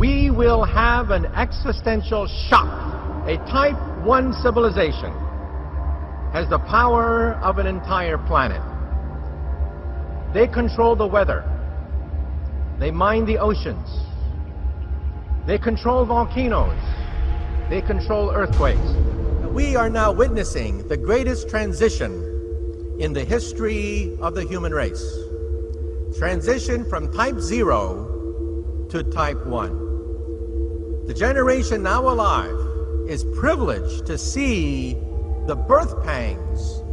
we will have an existential shock. A Type 1 civilization has the power of an entire planet. They control the weather. They mine the oceans. They control volcanoes. They control earthquakes. We are now witnessing the greatest transition in the history of the human race. Transition from Type 0 to Type 1. The generation now alive is privileged to see the birth pangs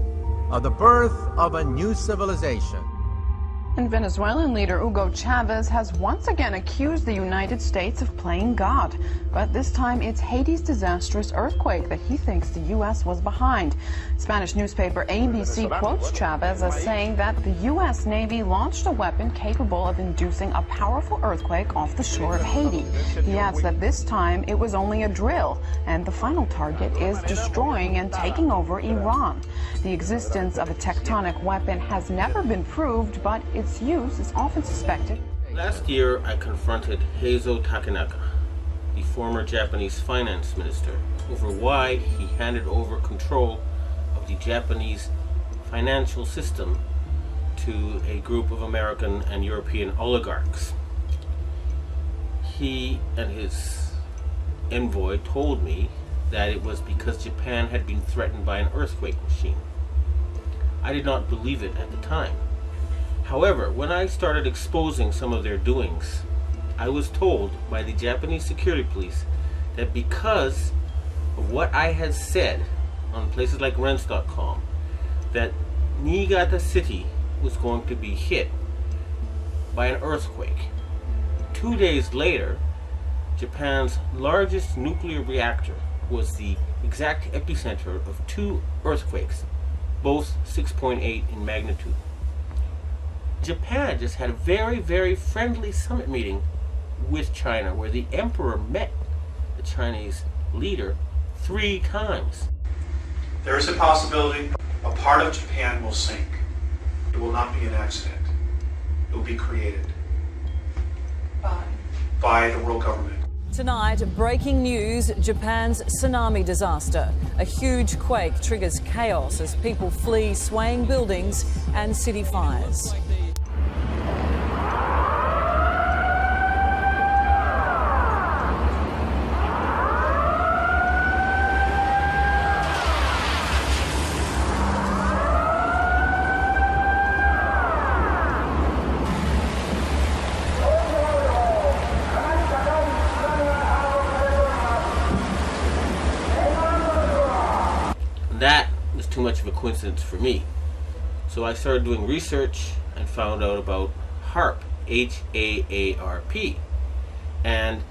of the birth of a new civilization. And Venezuelan leader Hugo Chavez has once again accused the United States of playing God. But this time it's Haiti's disastrous earthquake that he thinks the U.S. was behind. Spanish newspaper ABC quotes Chavez as saying that the U.S. Navy launched a weapon capable of inducing a powerful earthquake off the shore of Haiti. He adds that this time it was only a drill, and the final target is destroying and taking over Iran. The existence of a tectonic weapon has never been proved, but its use is often suspected. Last year, I confronted Heizo Takenaka, the former Japanese finance minister, over why he handed over control of the Japanese financial system to a group of American and European oligarchs. He and his envoy told me that it was because Japan had been threatened by an earthquake machine. I did not believe it at the time. However, when I started exposing some of their doings, I was told by the Japanese security police that because of what I had said on places like Rents.com, that Niigata City was going to be hit by an earthquake. 2 days later, Japan's largest nuclear reactor was the exact epicenter of 2 earthquakes, both 6.8 in magnitude. Japan just had a very, very friendly summit meeting with China where the emperor met the Chinese leader 3 times. There is a possibility a part of Japan will sink. It will not be an accident. It will be created by the world government. Tonight, breaking news, Japan's tsunami disaster. A huge quake triggers chaos as people flee swaying buildings and city fires. That was too much of a coincidence for me. So I started doing research and found out about HAARP, H-A-A-R-P. And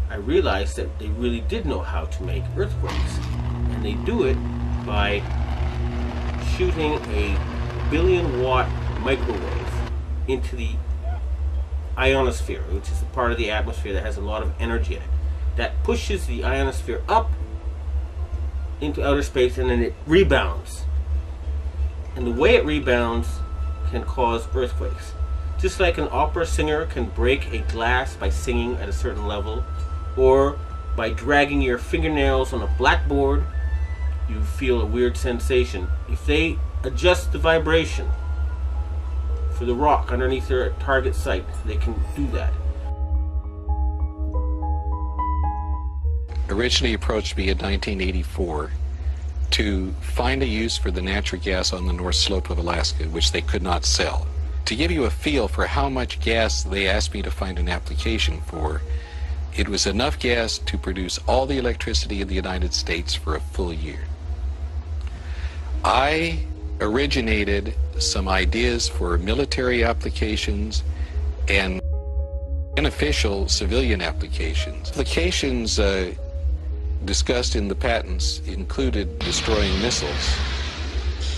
I realized that they really did know how to make earthquakes. And they do it by shooting a 1 billion watt microwave into the ionosphere, which is the part of the atmosphere that has a lot of energy in it. That pushes the ionosphere up into outer space, and then it rebounds. And the way it rebounds can cause earthquakes. Just like an opera singer can break a glass by singing at a certain level, or by dragging your fingernails on a blackboard, you feel a weird sensation. If they adjust the vibration for the rock underneath their target site, they can do that. Originally approached me in 1984 to find a use for the natural gas on the North Slope of Alaska, which they could not sell. To give you a feel for how much gas they asked me to find an application for, it was enough gas to produce all the electricity in the United States for a full year. I originated some ideas for military applications and unofficial civilian applications. Applications discussed in the patents included destroying missiles.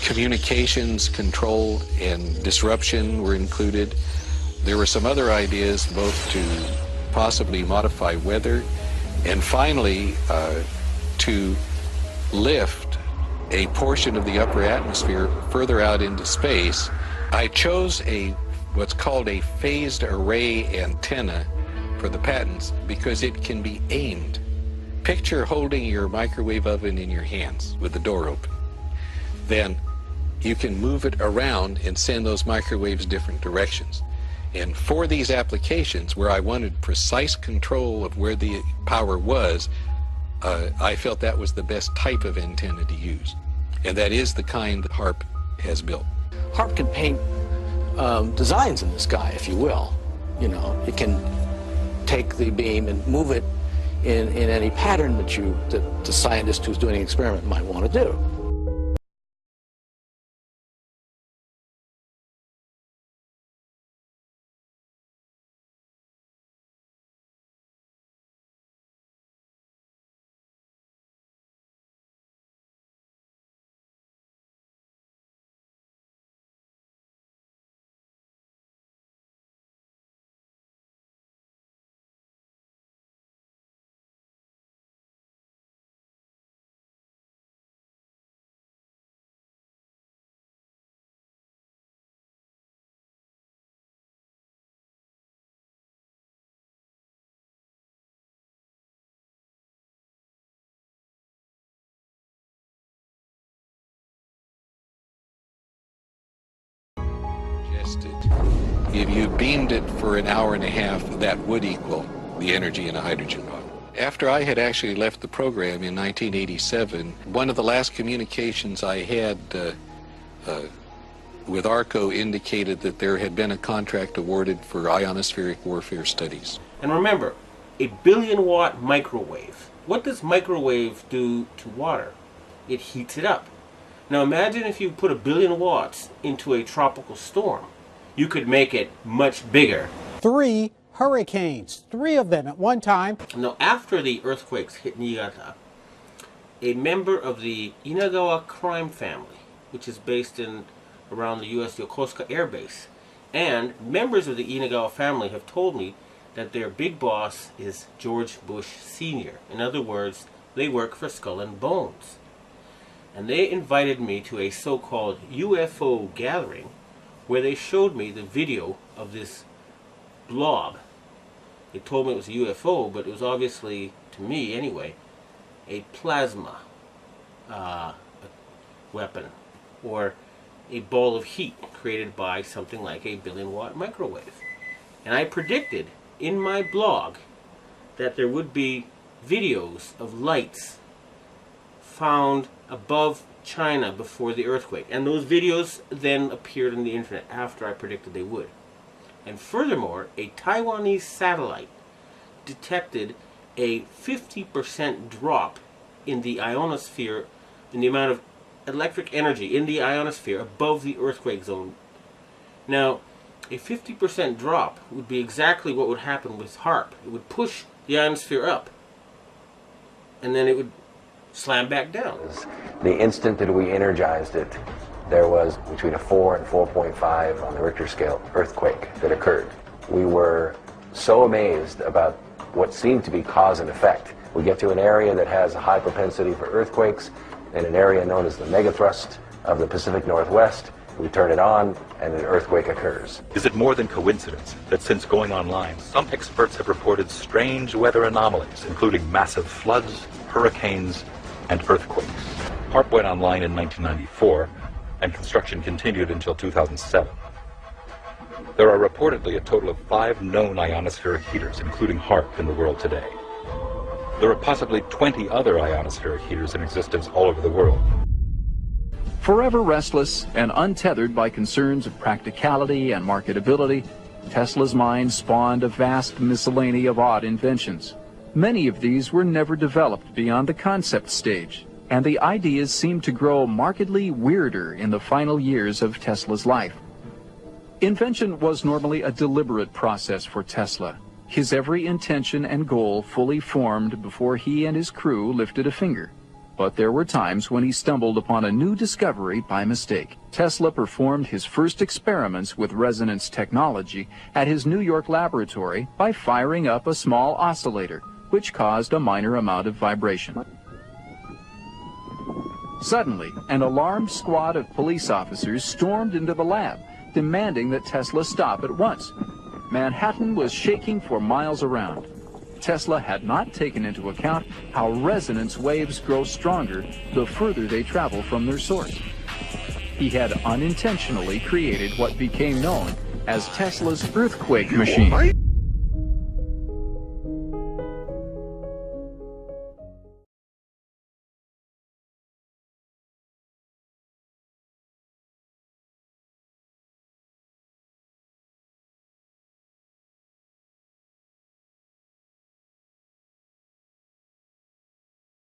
Communications control and disruption were included. There were some other ideas both to possibly modify weather and finally to lift a portion of the upper atmosphere further out into space. I chose what's called a phased array antenna for the patents because it can be aimed. Picture holding your microwave oven in your hands with the door open. Then you can move it around and send those microwaves different directions. And for these applications where I wanted precise control of where the power was, I felt that was the best type of antenna to use. And that is the kind that HARP has built. HARP can paint designs in the sky, if you will. You know, it can take the beam and move it in any pattern that the scientist who's doing an experiment might want to do. If you beamed it for an hour and a half, that would equal the energy in a hydrogen bomb. After I had actually left the program in 1987, one of the last communications I had with ARCO indicated that there had been a contract awarded for ionospheric warfare studies. And remember, a billion-watt microwave. What does microwave do to water? It heats it up. Now imagine if you put 1 billion watts into a tropical storm. You could make it much bigger. 3 hurricanes, 3 of them at one time. Now after the earthquakes hit Niigata, a member of the Inagawa crime family, which is based in around the U.S. Yokosuka Air Base, and members of the Inagawa family have told me that their big boss is George Bush Sr. In other words, they work for Skull and Bones. And they invited me to a so-called UFO gathering where they showed me the video of this blob. They told me it was a UFO, but it was obviously, to me anyway, a plasma weapon, or a ball of heat created by something like a billion-watt microwave. And I predicted in my blog that there would be videos of lights found above China before the earthquake. And those videos then appeared on the internet after I predicted they would. And furthermore, a Taiwanese satellite detected a 50% drop in the ionosphere, in the amount of electric energy in the ionosphere above the earthquake zone. Now, a 50% drop would be exactly what would happen with HARP. It would push the ionosphere up, and then it would slam back down. The instant that we energized it, there was between a 4 and 4.5 on the Richter scale earthquake that occurred. We were so amazed about what seemed to be cause and effect. We get to an area that has a high propensity for earthquakes, in an area known as the megathrust of the Pacific Northwest. We turn it on, and an earthquake occurs. Is it more than coincidence that since going online, some experts have reported strange weather anomalies, including massive floods, hurricanes, and earthquakes? HARP went online in 1994, and construction continued until 2007. There are reportedly a total of 5 known ionospheric heaters, including HARP, in the world today. There are possibly 20 other ionospheric heaters in existence all over the world. Forever restless and untethered by concerns of practicality and marketability, Tesla's mind spawned a vast miscellany of odd inventions. Many of these were never developed beyond the concept stage, and the ideas seemed to grow markedly weirder in the final years of Tesla's life. Invention was normally a deliberate process for Tesla, his every intention and goal fully formed before he and his crew lifted a finger. But there were times when he stumbled upon a new discovery by mistake. Tesla performed his first experiments with resonance technology at his New York laboratory by firing up a small oscillator, which caused a minor amount of vibration. Suddenly, an alarmed squad of police officers stormed into the lab, demanding that Tesla stop at once. Manhattan was shaking for miles around. Tesla had not taken into account how resonance waves grow stronger the further they travel from their source. He had unintentionally created what became known as Tesla's earthquake machine.